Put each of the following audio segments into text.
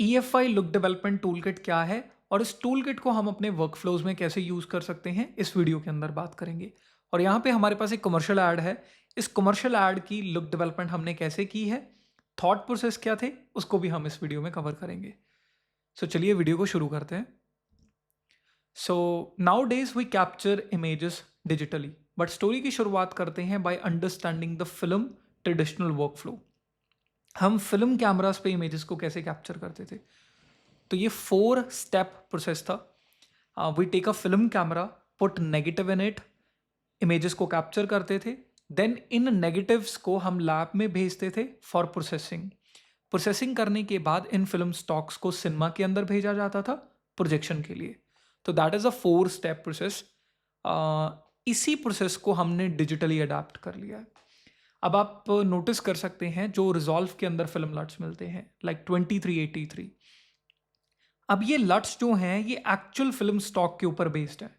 EFI look development toolkit क्या है और इस टूलकिट को हम अपने वर्कफ्लोज में कैसे यूज कर सकते हैं इस वीडियो के अंदर बात करेंगे। और यहाँ पे हमारे पास एक कमर्शियल ऐड है। इस कमर्शियल ऐड की लुक डेवलपमेंट हमने कैसे की है, थॉट प्रोसेस क्या थे, उसको भी हम इस वीडियो में कवर करेंगे। सो चलिए वीडियो को शुरू करते हैं। So nowadays we capture images digitally, but story की शुरुआत करते हैं by understanding the film traditional workflow. हम फिल्म कैमरास पे इमेजेस को कैसे कैप्चर करते थे, तो ये 4 स्टेप प्रोसेस था। We take a film camera, put negative in it, images को कैप्चर करते थे। देन इन नेगेटिव्स को हम लैब में भेजते थे फॉर प्रोसेसिंग। प्रोसेसिंग करने के बाद इन फिल्म स्टॉक्स को सिनेमा के अंदर भेजा जाता था प्रोजेक्शन के लिए। तो that is a 4 step process. इसी प्रोसेस को हमने डिजिटली अडाप्ट कर लिया है। अब आप नोटिस कर सकते हैं जो रिजॉल्व के अंदर फिल्म लट्स मिलते हैं लाइक 2383। अब ये लट्स जो हैं ये एक्चुअल फिल्म स्टॉक के ऊपर बेस्ड है।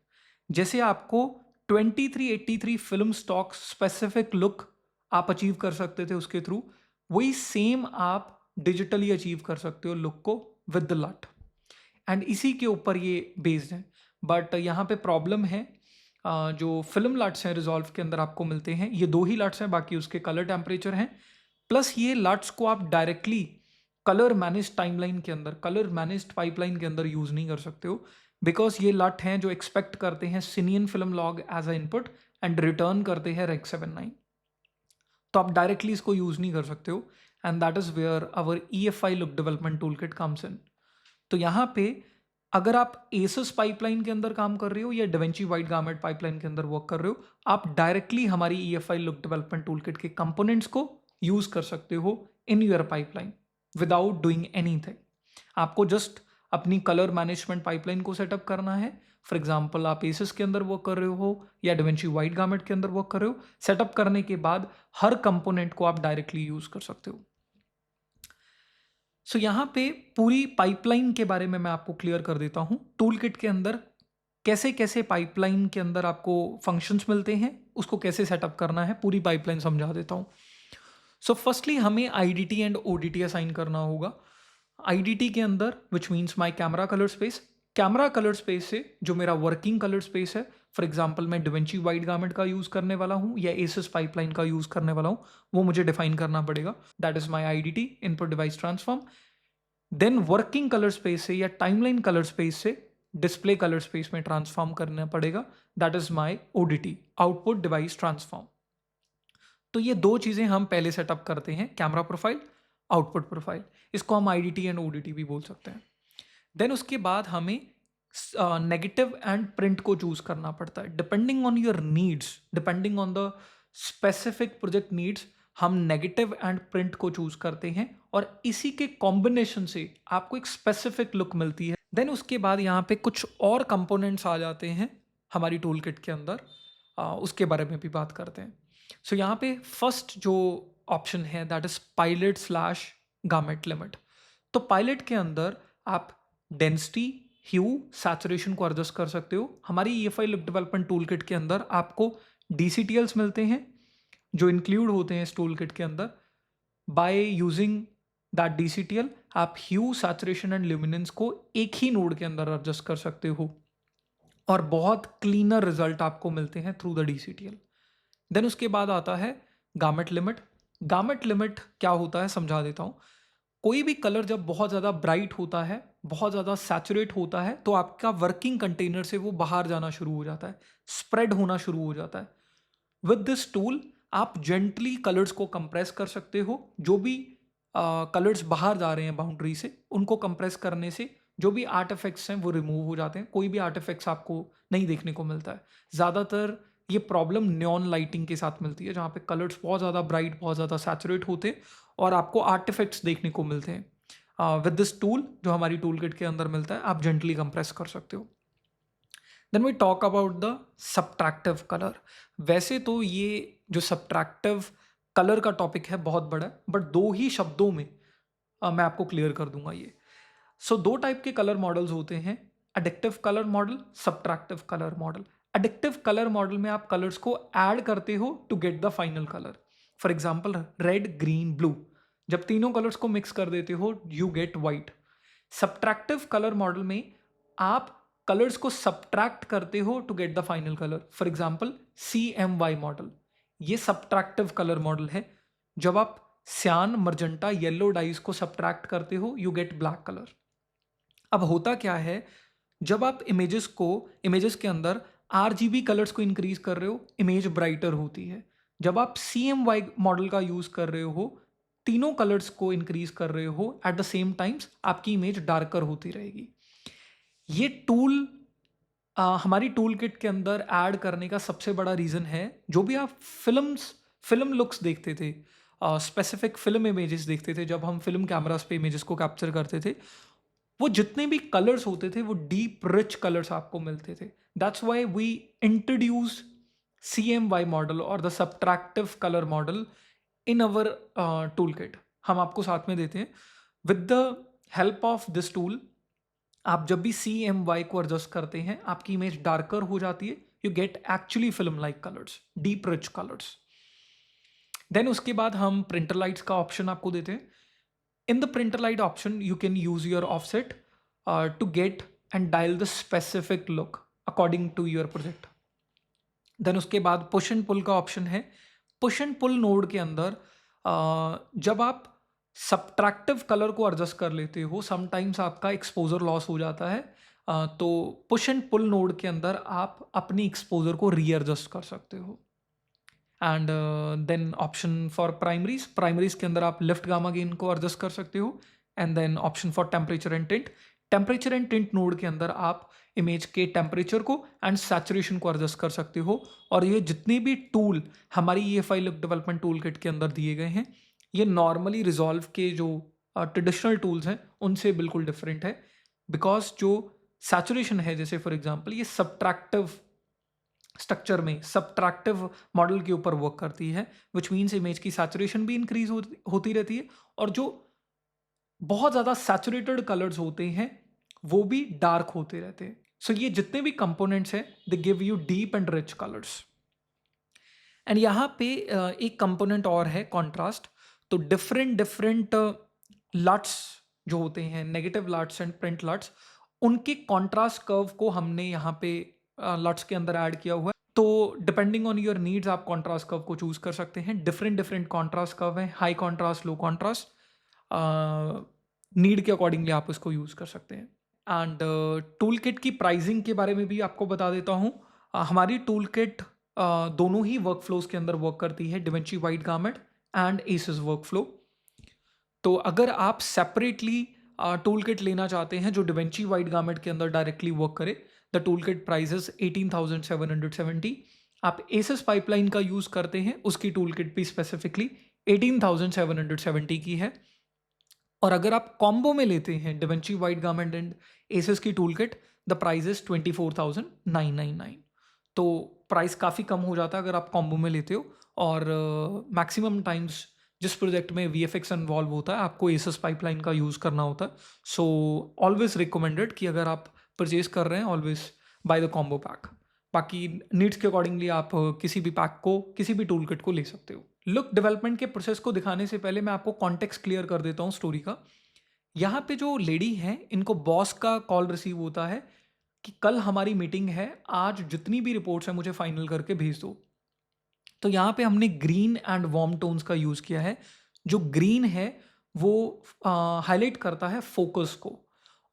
जैसे आपको 2383 फिल्म स्टॉक स्पेसिफिक लुक आप अचीव कर सकते थे उसके थ्रू, वही सेम आप डिजिटली अचीव कर सकते हो लुक को विद द लट, एंड इसी के ऊपर ये बेस्ड है। बट यहाँ पे प्रॉब्लम है, जो फिल्म लट्स हैं रिजॉल्व के अंदर आपको मिलते हैं ये 2 ही लट्स हैं, बाकी उसके कलर टेम्परेचर हैं। प्लस ये लट्स को आप डायरेक्टली कलर मैनेज टाइमलाइन के अंदर, कलर मैनेज पाइपलाइन के अंदर यूज नहीं कर सकते हो, बिकॉज ये लट हैं जो एक्सपेक्ट करते हैं सिनियन film log as a input and return करते हैं रेक 79। तो आप डायरेक्टली इसको यूज नहीं कर सकते हो, and that is where our EFI look development toolkit comes in. तो यहाँ पे अगर आप एसस पाइपलाइन के अंदर काम कर रहे हो या डिवेंची वाइट गार्मेंट पाइपलाइन के अंदर वर्क कर रहे हो, आप डायरेक्टली हमारी EFI लुक डेवलपमेंट टूलकिट के कंपोनेंट्स को यूज कर सकते हो in your pipeline without doing anything. आपको जस्ट अपनी कलर मैनेजमेंट पाइपलाइन को सेटअप करना है। फॉर एग्जाम्पल आप एसस के अंदर वर्क कर रहे हो या डिवेंची वाइट गार्मेंट के अंदर वर्क कर रहे हो, सेटअप करने के बाद हर कंपोनेंट को आप डायरेक्टली यूज कर सकते हो। सो यहाँ पे पूरी पाइपलाइन के बारे में मैं आपको क्लियर कर देता हूँ। टूल किट के अंदर कैसे कैसे पाइपलाइन के अंदर आपको फंक्शंस मिलते हैं, उसको कैसे सेटअप करना है, पूरी पाइपलाइन समझा देता हूँ। सो फर्स्टली हमें IDT एंड ODT असाइन करना होगा। IDT के अंदर which means my camera colour space. Camera colour space से जो मेरा वर्किंग कलर स्पेस है, फॉर एग्जाम्पल मैं डिवेंची वाइट गार्मेंट का यूज करने वाला हूँ या एसएस पाइपलाइन का यूज करने वाला हूँ, वो मुझे डिफाइन करना पड़ेगा। That is my IDT, input device transform. Then working colour space से या टाइमलाइन कलर स्पेस से डिस्प्ले कलर स्पेस में ट्रांसफॉर्म करना पड़ेगा। That is my ODT, output device transform. तो ये 2 चीजें हम पहले सेटअप करते हैं, कैमरा प्रोफाइल, आउटपुट प्रोफाइल। इसको हम IDT एंड ODT भी बोल सकते हैं। देन उसके बाद हमें नेगेटिव एंड प्रिंट को चूज करना पड़ता है depending on your needs, depending on the specific project needs. हम नेगेटिव एंड प्रिंट को चूज करते हैं और इसी के कॉम्बिनेशन से आपको एक स्पेसिफिक लुक मिलती है। देन उसके बाद यहाँ पे कुछ और कंपोनेंट्स आ जाते हैं हमारी टूल किट के अंदर, उसके बारे में भी बात करते हैं। सो यहाँ पे फर्स्ट जो ऑप्शन है that is pilot slash garment limit. तो पायलट के अंदर आप डेंसिटी, ह्यू, सैचुरेशन को एडजस्ट कर सकते हो। हमारी EFI look development tool kit के अंदर आपको DCTLs मिलते हैं जो इंक्लूड होते हैं इस टूल किट के अंदर। बाय यूजिंग दैट DCTL आप ह्यू, सैचुरेशन एंड ल्यूमिनेंस को एक ही नोड के अंदर एडजस्ट कर सकते हो और बहुत क्लीनर रिजल्ट आपको मिलते हैं थ्रू द DCTL। देन उसके बाद आता है गार्मेंट लिमिट। गार्मेंट लिमिट क्या होता है समझा देता हूँ। कोई भी कलर जब बहुत ज़्यादा ब्राइट होता है, बहुत ज़्यादा सैचुरेट होता है, तो आपका वर्किंग कंटेनर से वो बाहर जाना शुरू हो जाता है, स्प्रेड होना शुरू हो जाता है। विद दिस टूल आप जेंटली कलर्स को कंप्रेस कर सकते हो। जो भी कलर्स बाहर जा रहे हैं बाउंड्री से, उनको कंप्रेस करने से जो भी आर्ट इफेक्ट्स हैं वो रिमूव हो जाते हैं। कोई भी आर्ट इफेक्ट्स आपको नहीं देखने को मिलता है। ज़्यादातर ये प्रॉब्लम न्योन लाइटिंग के साथ मिलती है, जहाँ पे कलर्स बहुत ज़्यादा ब्राइट, बहुत ज़्यादा सैचुरेट होते हैं और आपको आर्टिफैक्ट्स देखने को मिलते हैं। विद दिस टूल जो हमारी टूल किट के अंदर मिलता है, आप जेंटली कंप्रेस कर सकते हो। Then we talk about the subtractive colour. वैसे तो ये जो सब्ट्रैक्टिव कलर का टॉपिक है बहुत बड़ा है, बट 2 ही शब्दों में मैं आपको क्लियर कर दूंगा ये। सो 2 टाइप के कलर मॉडल्स होते हैं, addictive colour model, subtractive colour model. Addictive colour model में आप कलर्स को ऐड करते हो to get the final colour. For example red, green, blue, जब तीनों कलर्स को मिक्स कर देते हो you get white. Subtractive colour model में आप कलर्स को सब्ट्रैक्ट करते हो to get the final colour. For example CMY model, ये सब्ट्रैक्टिव कलर मॉडल है। जब आप सियान, मर्जेंटा, येलो डाइज को सब्ट्रैक्ट करते हो यू गेट ब्लैक कलर। अब होता क्या है, जब आप इमेजेस के अंदर RGB कलर्स को इंक्रीज कर रहे हो, इमेज ब्राइटर होती है। जब आप CMY मॉडल का यूज कर रहे हो, तीनों कलर्स को इंक्रीज कर रहे हो एट द सेम टाइम्स, आपकी इमेज डार्कर होती रहेगी। ये टूल हमारी टूल किट के अंदर ऐड करने का सबसे बड़ा रीज़न है। जो भी आप फिल्म लुक्स देखते थे, स्पेसिफिक फिल्म इमेजेस देखते थे, जब हम फिल्म कैमरास पे इमेजेस को कैप्चर करते थे, वो जितने भी कलर्स होते थे वो डीप रिच कलर्स आपको मिलते थे। That's why we introduce CMY model और the subtractive colour model in our tool kit. हम आपको साथ में देते हैं। With the help of this tool आप जब भी CMY को एडजस्ट करते हैं, आपकी इमेज डार्कर हो जाती है। You get actually film like colours, deep rich colours. Then उसके बाद हम प्रिंटर लाइट्स का ऑप्शन आपको देते हैं। In the printer light option, you can use your offset to get and dial the specific look according to your project. Then उसके बाद push and pull का ऑप्शन है। पुश एंड पुल नोड के अंदर जब आप सब्ट्रैक्टिव कलर को adjust कर लेते हो, समटाइम्स आपका एक्सपोजर लॉस हो जाता है। तो पुश एंड पुल नोड के अंदर आप अपनी एक्सपोजर को रीएडजस्ट कर सकते हो। And then option for primaries के अंदर आप लिफ्ट गामा गेन को एडजस्ट कर सकते हो। And then option for temperature and tint node के अंदर आप इमेज के टेम्परेचर को एंड सैचुरेशन को एडजस्ट कर सकते हो। और ये जितने भी टूल हमारी EFI look development tool kit के अंदर दिए गए हैं, ये नॉर्मली रिजॉल्व के जो ट्रेडिशनल टूल्स हैं उनसे बिल्कुल डिफरेंट है। बिकॉज जो सैचुरेशन है, जैसे फॉर एग्जाम्पल ये सब्ट्रैक्टिव स्ट्रक्चर में सब्ट्रैक्टिव मॉडल के ऊपर वर्क करती है, विच मीन्स इमेज की सैचुरेशन भी इंक्रीज होती रहती है। और जो बहुत ज़्यादा सैचुरेटेड कलर्स होते हैं वो भी डार्क होते रहते हैं। सो ये जितने भी कंपोनेंट्स हैं they give you deep and rich colours. And यहाँ पे एक कंपोनेंट और है, कॉन्ट्रास्ट। तो डिफरेंट लट्स जो होते हैं, negative LUTs and print LUTs, उनके कॉन्ट्रास्ट कर्व को हमने यहाँ पे लट्स के अंदर ऐड किया हुआ है। तो डिपेंडिंग ऑन योर नीड्स आप कॉन्ट्रास्ट कर्व को चूज कर सकते हैं। डिफरेंट कॉन्ट्रास्ट कर्व हैं, high contrast, low contrast, need के अकॉर्डिंगली आप इसको यूज कर सकते हैं। एंड टूल किट की प्राइसिंग के बारे में भी आपको बता देता हूँ। हमारी टूल किट दोनों ही वर्क फ्लोज के अंदर वर्क करती है, DaVinci white garment and ACES workflow. तो अगर आप सेपरेटली टूल किट लेना चाहते हैं जो डिवेंची वाइट गारमेंट के अंदर डायरेक्टली वर्क करे, the tool kit price is 18,770। आप एसिस पाइपलाइन का यूज करते हैं, उसकी टूल किट भी स्पेसिफिकली 18,770 की है। और अगर आप कॉम्बो में लेते हैं डिवेंची वाइट गारमेंट एंड एसिस की tool kit, the price is 24,999। तो प्राइस काफ़ी कम हो जाता है अगर आप कॉम्बो में लेते हो। और मैक्सिमम टाइम्स जिस प्रोजेक्ट में VFX इन्वॉल्व होता है आपको एसिस पाइपलाइन का यूज़ करना होता है। सो ऑलवेज रिकमेंडेड कि अगर आप परचेज कर रहे हैं always by the combo pack. बाकी नीड्स के अकॉर्डिंगली आप किसी भी पैक को, किसी भी टूल किट को ले सकते हो। लुक डेवलपमेंट के प्रोसेस को दिखाने से पहले मैं आपको कॉन्टेक्स्ट क्लियर कर देता हूँ स्टोरी का। यहाँ पे जो लेडी हैं इनको बॉस का कॉल रिसीव होता है कि कल हमारी मीटिंग है, आज जितनी भी रिपोर्ट्स हैं मुझे फाइनल करके भेज दो। तो यहाँ पे हमने ग्रीन एंड वार्म टोन्स का यूज़ किया है। जो ग्रीन है वो हाईलाइट करता है फोकस को,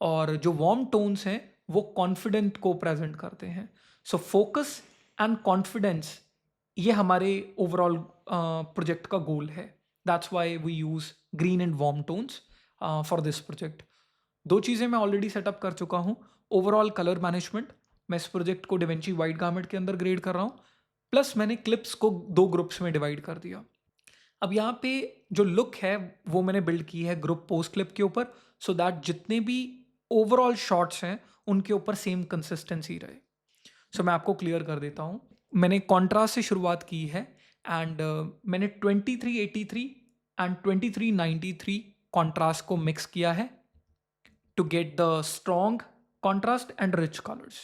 और जो वार्म टोन्स हैं वो कॉन्फिडेंट को प्रेजेंट करते हैं। सो फोकस एंड कॉन्फिडेंस ये हमारे ओवरऑल प्रोजेक्ट का गोल है। That's why we use green and warm tones for this project. दो चीज़ें मैं ऑलरेडी सेटअप कर चुका हूँ। ओवरऑल कलर मैनेजमेंट, मैं इस प्रोजेक्ट को डिवेंची वाइट गारमेंट के अंदर ग्रेड कर रहा हूँ, प्लस मैंने क्लिप्स को 2 ग्रुप्स में डिवाइड कर दिया। अब यहाँ पे जो लुक है वो मैंने बिल्ड की है ग्रुप पोस्ट क्लिप के ऊपर, सो दैट जितने भी ओवरऑल शॉट्स हैं उनके ऊपर सेम कंसिस्टेंसी रहे। सो मैं आपको क्लियर कर देता हूँ। मैंने कॉन्ट्रास्ट से शुरुआत की है एंड मैंने 2383 एंड 2393 कॉन्ट्रास्ट को मिक्स किया है to get the strong contrast and rich colours.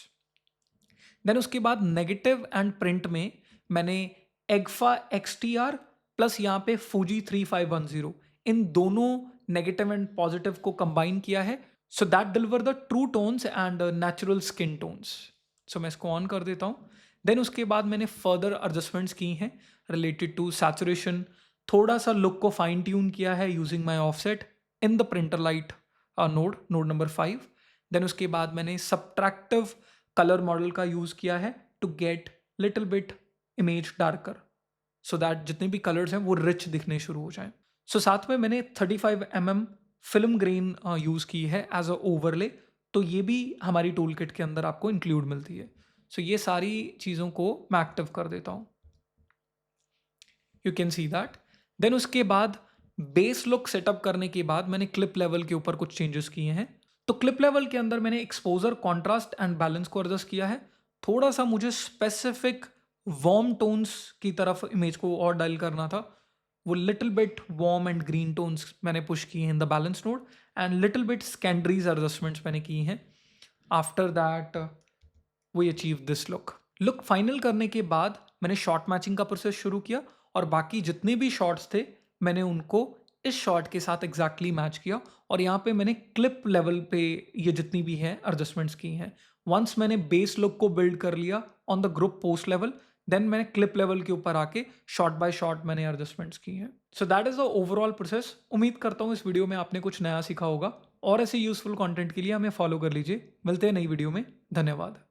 Then उसके बाद नेगेटिव एंड प्रिंट में मैंने एग्फा XTR प्लस यहाँ पे फूजी 3510, इन दोनों नेगेटिव एंड पॉजिटिव को कंबाइन किया है so that deliver the true tones and natural skin tones. So मैं इसको ऑन कर देता हूँ। देन उसके बाद मैंने फर्दर एडजस्टमेंट्स की हैं रिलेटेड टू सैचुरेशन, थोड़ा सा लुक को फाइन ट्यून किया है using my offset in the printer light node number 5। Then उसके बाद मैंने सब्ट्रैक्टिव कलर मॉडल का यूज़ किया है to get little bit image darker, so that जितने भी कलर्स हैं वो रिच दिखने शुरू हो जाएं। सो साथ में मैंने 35 mm फिल्म ग्रेन यूज़ की है एज अ ओवरले, तो ये भी हमारी टूल किट के अंदर आपको इंक्लूड मिलती है। सो ये सारी चीज़ों को मैं एक्टिव कर देता हूँ, you can see that. Then उसके बाद बेस लुक सेटअप करने के बाद मैंने क्लिप लेवल के ऊपर कुछ चेंजेस किए हैं। तो क्लिप लेवल के अंदर मैंने एक्सपोजर, कॉन्ट्रास्ट एंड बैलेंस को एडजस्ट किया है। थोड़ा सा मुझे स्पेसिफिक वार्म टोन्स की तरफ इमेज को और डायल करना था, वो little bit warm and green tones मैंने पुश किए हैं in the balance node, and little bit secondaries adjustments मैंने की हैं। After that we achieve this look final करने के बाद मैंने शॉट मैचिंग का प्रोसेस शुरू किया, और बाकी जितने भी शॉट्स थे मैंने उनको इस शॉट के साथ एग्जैक्टली मैच किया, और यहाँ पे मैंने क्लिप लेवल पे ये जितनी भी हैं एडजस्टमेंट्स की हैं। वंस मैंने बेस लुक को बिल्ड कर लिया on the group post level, then मैंने क्लिप लेवल के ऊपर आके शॉट बाय शॉट मैंने एडजस्टमेंट्स की हैं। So that is the overall process. उम्मीद करता हूँ इस वीडियो में आपने कुछ नया सीखा होगा, और ऐसे यूजफुल कंटेंट के लिए हमें फॉलो कर लीजिए। मिलते हैं नई वीडियो में, धन्यवाद।